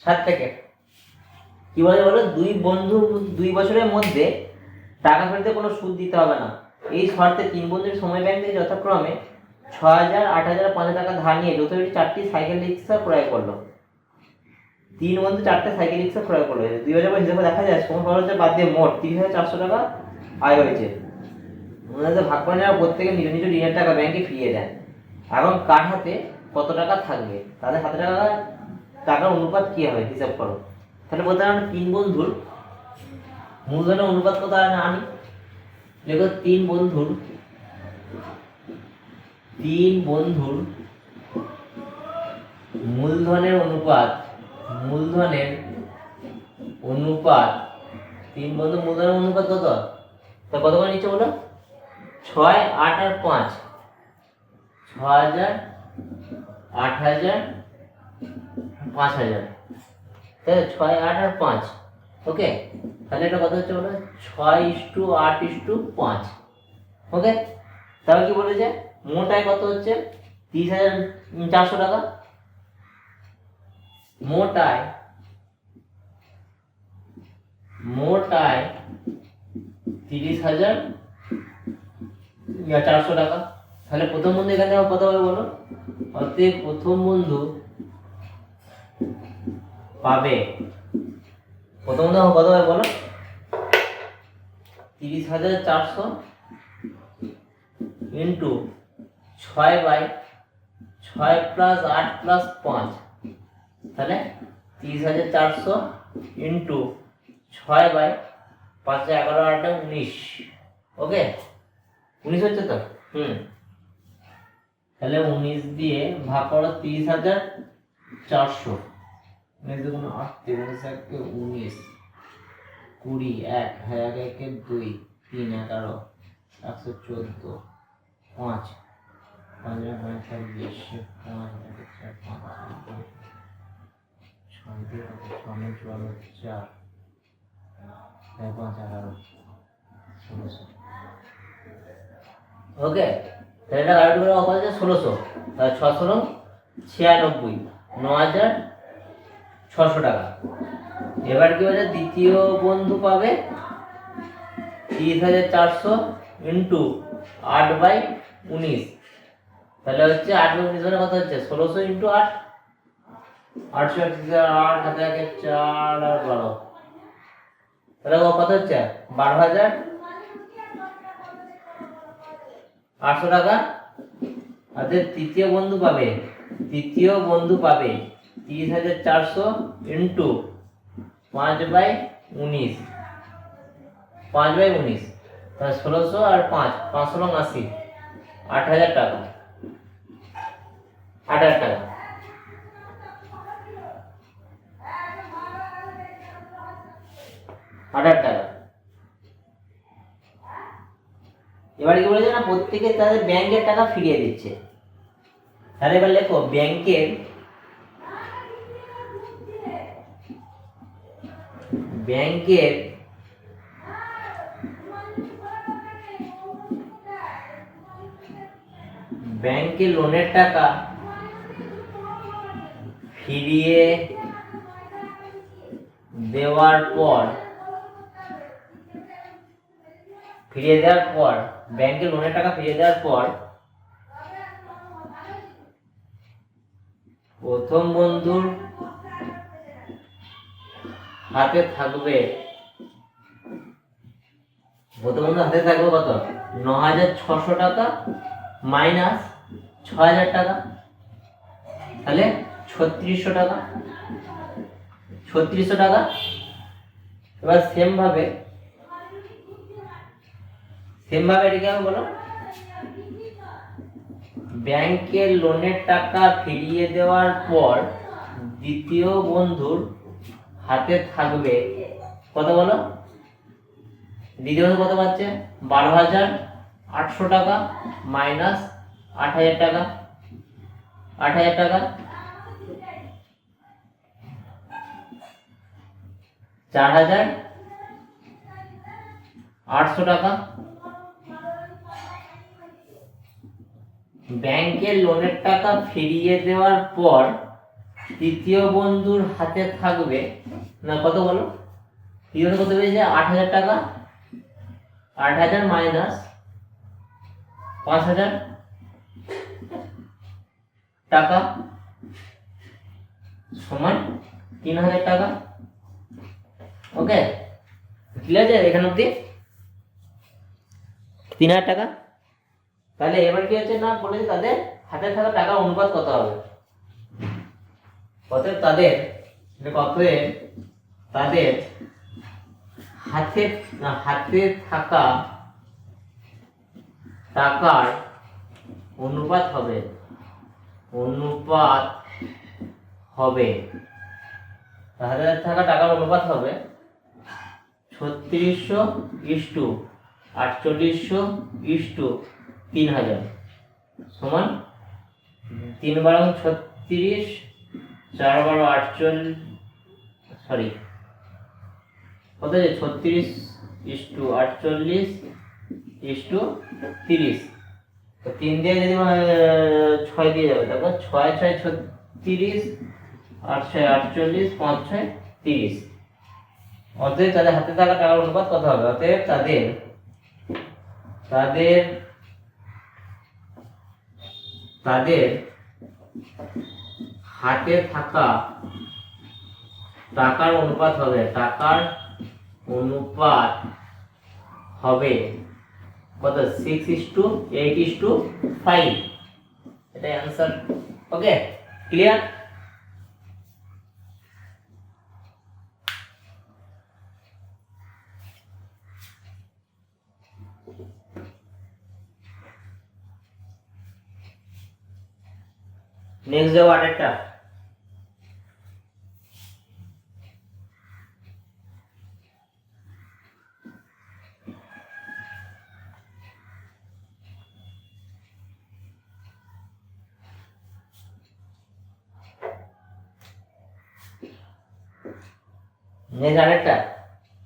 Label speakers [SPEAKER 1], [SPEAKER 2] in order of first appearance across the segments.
[SPEAKER 1] Certificate কি বলে বলো, দুই বন্ধু 2 বছরের মধ্যে টাকা ফেলতে কোনো সুদ দিতে হবে না। এই শর্তে 3 বন্ধুর সময় ব্যাংক থেকে যথাক্রমে 6,000, 8,000, 5,000 টাকা ধার নিয়ে যথাযথ 4টি সাইকেল রিক্সা ক্রয় করলো। 3 বন্ধু 4টে সাইকেল রিক্সা ক্রয় করলো। 2000 হিসেবে দেখা যায় সময় খরচে বাদ দিয়ে মোট 30,400 টাকা আয় হয়েছে। ওনাদের ভাগ করে নেওয়া প্রত্যেকে নিজ নিজ ঋণের টাকা ব্যাংকে ফিরিয়ে দেন। এখন কার হাতে কত টাকা থাকবে, তাদের হাতে টাকার অনুপাত কি হবে হিসাব করো। তাহলে বলতে আমরা 3 বন্ধুর মূলধনের অনুপাত কত আনি। দেখো 3 বন্ধুর মূলধনের অনুপাত 3 বন্ধুর মূলধনের অনুপাত কত, তা কত করে নিচ্ছে বলো? 6, 8 আর 5, 6,000, 8,000, 5,000, তাই 6, 8 আর 5। ওকে, তাহলে এটা কত হচ্ছে বলো? 6:8:5। ওকে, তাহলে কি বলেছে মোট আয় কত হচ্ছে? 30,400 টাকা। মোট আয় 30,400 টাকা। তাহলে প্রথম বন্ধু এখানে কত হবে বলো? অতএব প্রথম বন্ধু পাবে, প্রথম বন্ধু কত হবে বলো? 30,400 ইন্টু 6/6 প্লাস 8 প্লাস 5, তাহলে 30,400 ইন্টু 6/5, 11, 8, 19। ওকে, 19 হচ্ছে তো? তাহলে 19 দিয়ে ভাগ করো 30,400। 19 দুগুণে 8, 19, 20, 1, 1, 1, 2, 3, 11, 114, 5, 5, 5, 26, 5, 6, 4, 4, 5, 11, 16। ওকে, তাহলে এটা গাড়ি করে অফার আছে 1600, তাহলে 696, 9,600 টাকা। এবার কি হচ্ছে? দ্বিতীয় বন্ধু পাবে 30,400 ইন্টু 8/19, তাহলে হচ্ছে 8/19 মানে কত হচ্ছে? 1600 ইন্টু 8, 800, 8 হাতে 4 আর 12, তাহলে কত হচ্ছে? 12,800 টাকা। আর তৃতীয় বন্ধু পাবে 30,400 ইন্টু 5/19, 5/19, তাহলে 1600 আর 5, 580, 8,000 টাকা। 8,000 টাকা। এবার কি বলেছে না, প্রত্যেকে তাদের ব্যাংকের টাকা ফিরিয়ে দিচ্ছে। তাহলে এবার লেখো ব্যাংকের লোনের টাকা ফিরিয়ে দেওয়ার পর ব্যাংকের লোনের টাকা ফিরিয়ে দেওয়ার পর প্রথম বন্ধুর হাতে থাকবে কত? 9,600 টাকা মাইনাস 6,000 টাকা, তাহলে 3,600 টাকা। এবার সেম ভাবে এটাকে আমি বলো ব্যাংকের লোনের টাকা ফিরিয়ে দেওয়ার পর দ্বিতীয় বন্ধুর হাতে থাকবে কত বলো? দ্বিতীয় বন্ধু কত পাচ্ছে? 12,800 টাকা মাইনাস 8,000 টাকা, 4,800 টাকা। ব্যাংকের লোনের টাকা ফিরিয়ে দেওয়ার পর তৃতীয় বন্ধুর হাতে থাকবে না, কত বলো? তৃতীয় বন্ধু কত পেয়েছে? 8,000 টাকা। 8,000 মাইনাস 5,000 টাকা সমান 3,000 টাকা। ওকে, ক্লিয়ার আছে এখান অব্দি? 3,000 টাকা। তাহলে এবার কি হচ্ছে না, বলেছে তাদের হাতে থাকা টাকার অনুপাত কত হবে। অতএব তাদের হাতে থাকা টাকার অনুপাত হবে হাতে থাকা টাকার অনুপাত হবে 3600:4800:3000 সমান 3 বারং 36, 4 বারো 48, সরি কত আছে, 36:48:30। তো 3 দিয়ে যদি 6 দিয়ে যাবে, তারপর 6 6 36, 8 6 48, 5 6 30। অতএব তাদের হাতে থাকা টাকার অনুপাত কত হবে? অতএব তাদের হাতে থাকা টাকার অনুপাত হবে কত? 6:8:5। এটাই অ্যান্সার। ওকে, ক্লিয়ার? নেক্সট যাবো আরেকটা।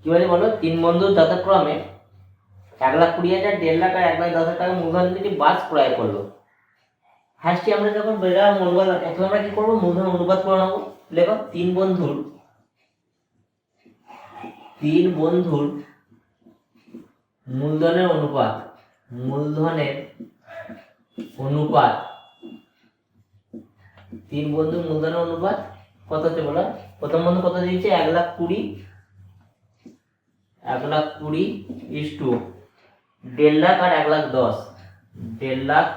[SPEAKER 1] কি বলে বলো? 3 বন্ধু যথাক্রমে 1,20,000, 1.5 লাখ আর 1,10,000 টাকা মূলধন দিয়ে বাস ক্রয় করলো। ফার্স্টে আমরা যখন মূলধন, প্রথমে আমরা কি করবো? মূলধন অনুপাত করে নেবো। লেখো 3 বন্ধুর মূলধনের অনুপাত 3 বন্ধুর মূলধনের অনুপাত কত হচ্ছে বলো? প্রথম বন্ধু কত দিয়েছে? 1,20,000 ইস্টু 1.5 লাখ আর 1,10,000, 1.5 লাখ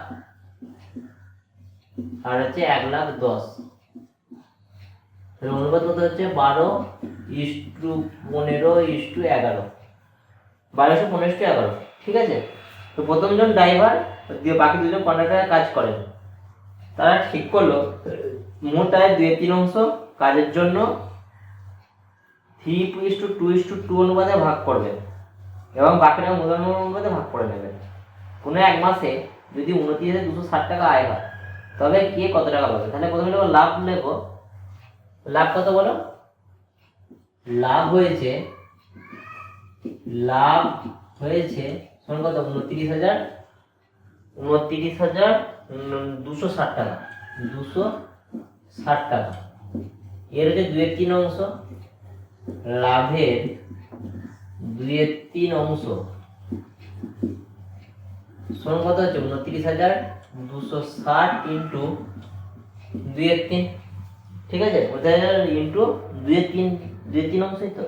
[SPEAKER 1] আর হচ্ছে 1,10,000। তাহলে অনুপাত কত হচ্ছে? 12:15:11, 12:15:11। ঠিক আছে? তো প্রথমজন ড্রাইভার দিয়ে বাকি দুজন কন্ডাক্টর কাজ করেন। তারা ঠিক করলো মোট আয় 2/3 অংশ কাজের জন্য 3:2:2 অনুপাতে ভাগ করবে এবং বাকিটা মূলধন অনুপাতে ভাগ করে নেবে। কোনো এক মাসে যদি 29,260 টাকা আয় হয়, তবে কে কত টাকা পাবে? তাহলে প্রথমে লিখো লাভ। লেখো লাভ কত বলো? লাভ হয়েছে শোন কত? 29,260 টাকা। 260 টাকা। এর হচ্ছে 2/3 অংশ, লাভের 2/3 অংশ শোন কত হচ্ছে? 29,260 ইন্টু 2/3। ঠিক আছে? ওদের ইন্টু 2/3 অংশই তো।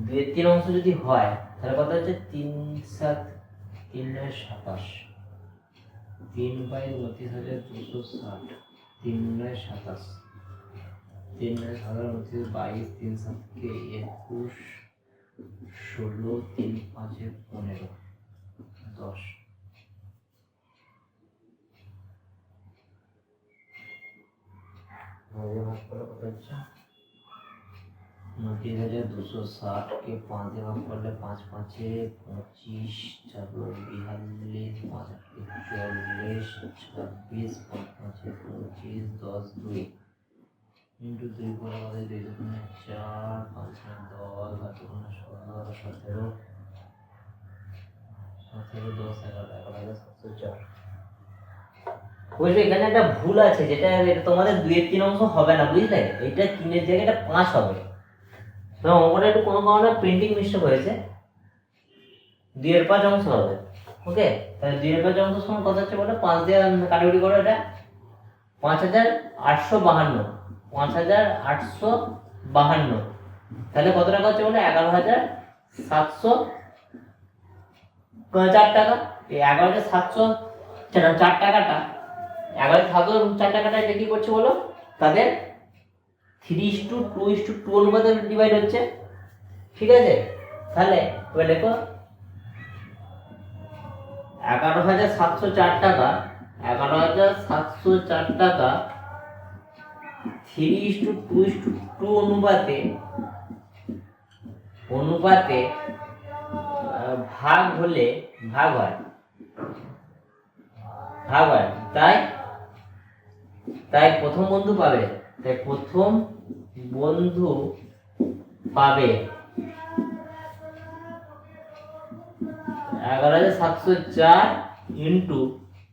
[SPEAKER 1] দুই তিন অংশ যদি হয় তাহলে কত হচ্ছে? 3/7 3/27। 3/29,260, 3/27, 3/27, 22, 3/7 21, 16, 3/5 15, 10। কত হচ্ছে? 29,260 5 দিয়ে ভাগ করলে 5 5 25, 4 42, 5 44, 26, 5 5 25, 10 2 ইন্টু 2 করে আমাদের 2 দুগুণে 4, 5 10, 8 দুগুণে 16, 17, বুঝলে এখানে একটা ভুল আছে, যেটা এটা তোমাদের 2/3 অংশ হবে না, বুঝলে? এটা 3-এর জায়গায় এটা 5 হবে। তো অঙ্কটা একটু কোনো কারণে প্রিন্টিং মিস্টেক হয়েছে, 2/5 অংশ হবে। ওকে, তাহলে 2/5 অংশ সমান কত হচ্ছে বলো? 5 দিয়ে কাটাকুটি করো, এটা 5852, 5852। তাহলে কত টাকা হচ্ছে বলো? 11,704 টাকা। এই 11,704 টাকাটা, 11,704 টাকাটা এটা কি করছে বলো? তাদের 3:2:2 অনুপাতে ডিভাইড হচ্ছে, ঠিক আছে? তাহলে এবার দেখো 11,704 টাকা, 11,704 টাকা 3:2:2 অনুপাতে ভাগ হলে ভাগ হয়, তাই প্রথম বন্ধু পাবে, 11,704 ইন্টু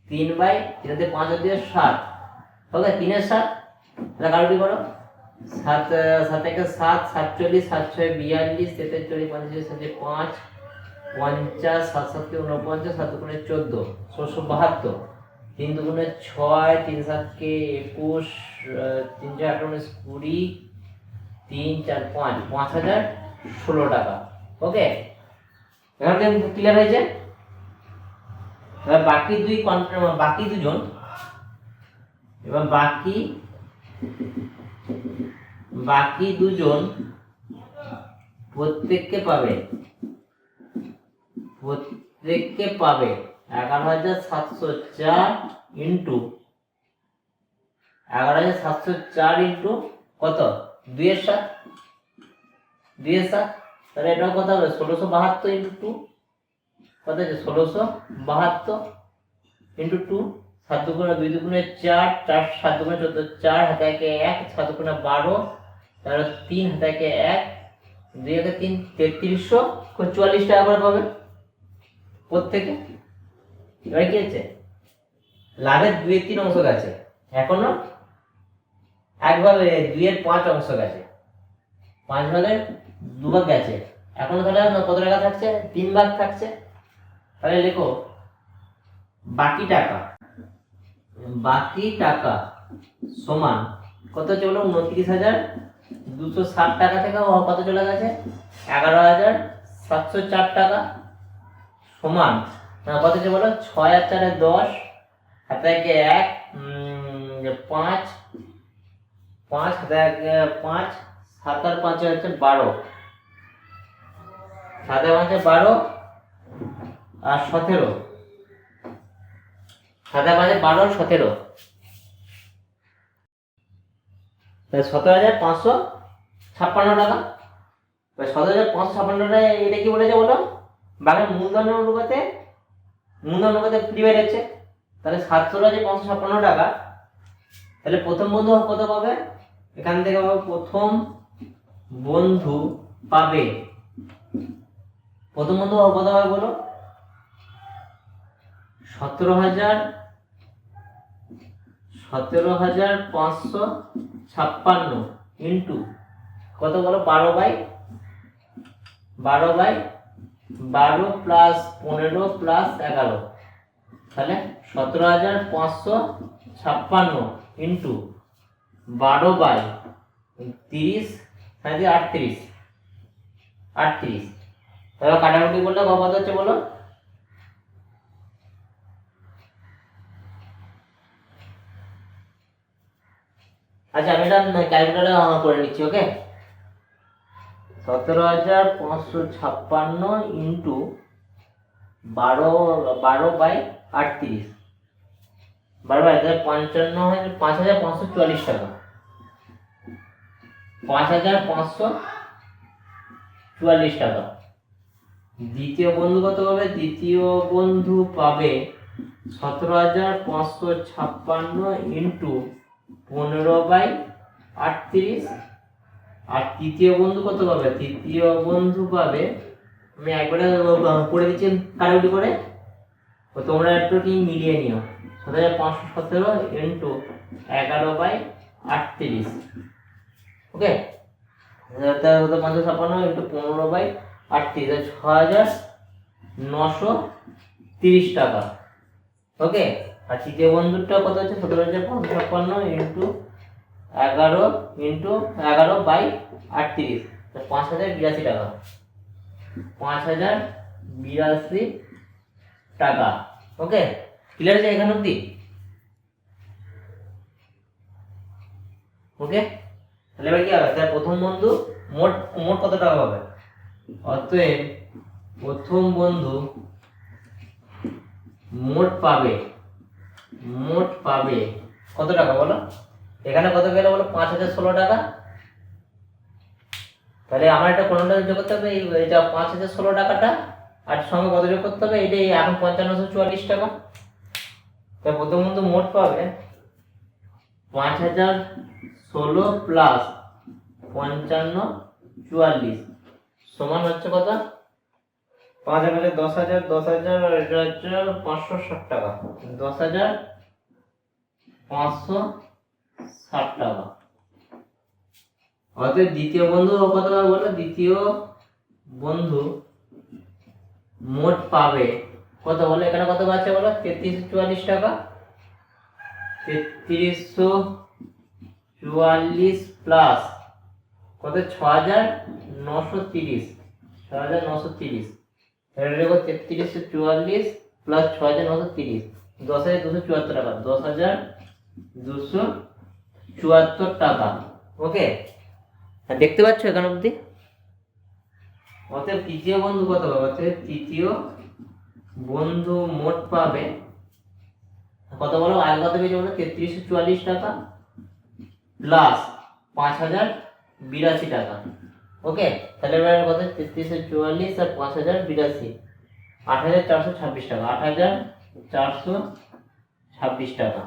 [SPEAKER 1] 3/5 ওকে, 3-এর 7, এটা কারোটি করো, 7-7-1 7, 47, 7-6 42, 43, 45, 5, 50, 7-7 49, 7-2 14, 1672, 3-2 6, 3-7 21, 3-4 18 20, 3-4 5, 5,016 টাকা। ওকে, এখানে ক্লিয়ার হয়েছে? এবার বাকি দুজন, এবার বাকি দুজন প্রত্যেককে পাবে 11,704 ইন্টু 11,704 ইন্টু কত? 2-এর 7, তাহলে এটাও কত হবে? 1672 ইন্টু 2, কত আছে? 1672 ইন্টু 2, 7-2 2-2 4, 4-7 14, 4 হাতে 1, 7-2 12, তাহলে 3 হাতে 1, 2 3, 3344 টাকা করে পাবে প্রত্যেকে। এবার কি আছে? লাভের 2/3 অংশ গেছে, এখনো একভাবে 2/5 অংশ গেছে, 5 ভাগের 2 ভাগ গেছে, এখনো তাহলে কত টাকা থাকছে? 3 ভাগ থাকছে। তাহলে লেখো বাকি সমান কত হচ্ছে বলো? 29,260 টাকা থেকে কত চলে গেছে? 11,704 টাকা সমান কত হচ্ছে বলো? 6 আর 4 10, হাতে 1, 5, 5 হাতে 5, 7 আর 5 হচ্ছে 12, 7 আর 5 12 আর 17, 7 আর 5 12 আর 17, 17,556 টাকা। 17,556 টাকা এটা কি বলেছে বলো? বাঘের মূলধনের অনুপাতে ডিভাইড হচ্ছে, তাহলে 17,556 টাকা। তাহলে প্রথম বন্ধু কত পাবে? এখান থেকে পাবো প্রথম বন্ধু পাবে কত হবে বলো? 17,556 ইন্টু কত বলো? 12 প্লাস 15 প্লাস 11, তাহলে 17,556 ইন্টু 12/30, 38, তাহলে কাটাকুটি করলে কত হচ্ছে বলো? আচ্ছা, আমি এটা ক্যালকুলেটরে করে নিচ্ছি। ওকে, 17,556 ইন্টু 12/38, 5,544 টাকা, 5,544 টাকা। দ্বিতীয় বন্ধু কত পাবে? দ্বিতীয় বন্ধু পাবে 17,556 ইন্টু 15/38, আর তৃতীয় বন্ধু কত পাবে? তৃতীয় বন্ধু পাবে আমি একবারে করে দিচ্ছি কাটাকুটি করে, তো তোমরা একটু কি মিলিয়ে নিও। 7517 ইন্টু 11/38, ওকে। 556 ইন্টু 15/38, 6930 টাকা, ওকে। আর তৃতীয় বন্ধুরটা কত হচ্ছে 17556 ইন্টু 11/38, 5082 টাকা, 5082 টাকা, ওকে। ক্লিয়ার আছে এখান অব্দি? ওকে, তাহলে এবার কি হবে? তাহলে প্রথম বন্ধু মোট মোট কত টাকা পাবে? অতএব প্রথম বন্ধু মোট পাবে কত টাকা বলো? এখানে কত গেল বলো? 5016 টাকা। তাহলে আমার একটা কোনটা যোগ করতে হবে, এটা 5016 টাকাটা, আর সঙ্গে কত যোগ করতে হবে? এটাই এখন 5544 টাকা। তাই প্রথম বন্ধু মোট পাবে 5016 প্লাস 5544 সমান হচ্ছে কত? 5000 10,000 10,000, আর এটা হচ্ছে 560 টাকা, 10,560 টাকা। অতএব দ্বিতীয় বন্ধু কত পাবে বলো? দ্বিতীয় বন্ধু মোট পাবে কত বলো? এখানে কত আছে বলো? 3344 টাকা। 3344 প্লাস কত? 6930, 6930। এটা দেখো 3344 প্লাস 6930, 10,274 টাকা, 10,274 টাকা, ওকে। দেখতে পাচ্ছ এখান অব্দি? অতএব তৃতীয় বন্ধু কত পাবে? অতএব তৃতীয় বন্ধু মোট পাবে কত বলো? আগে কত পেয়েছে বলো? 3344 টাকা প্লাস 5082 টাকা, ওকে। তাহলে এবার কত? 3344 আর 5082, 8426 টাকা, 8426 টাকা,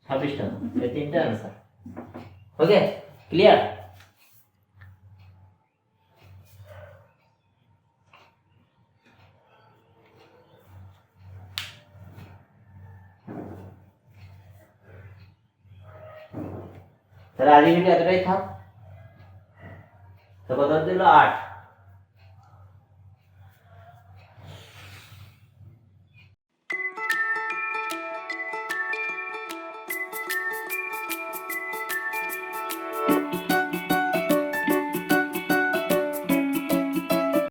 [SPEAKER 1] 26 টাকা। এই তিনটা आंसर, ওকে। ক্লিয়ার? তাহলে আজকে ভিডিও এতটাই থাক। তো কত দিল? 8।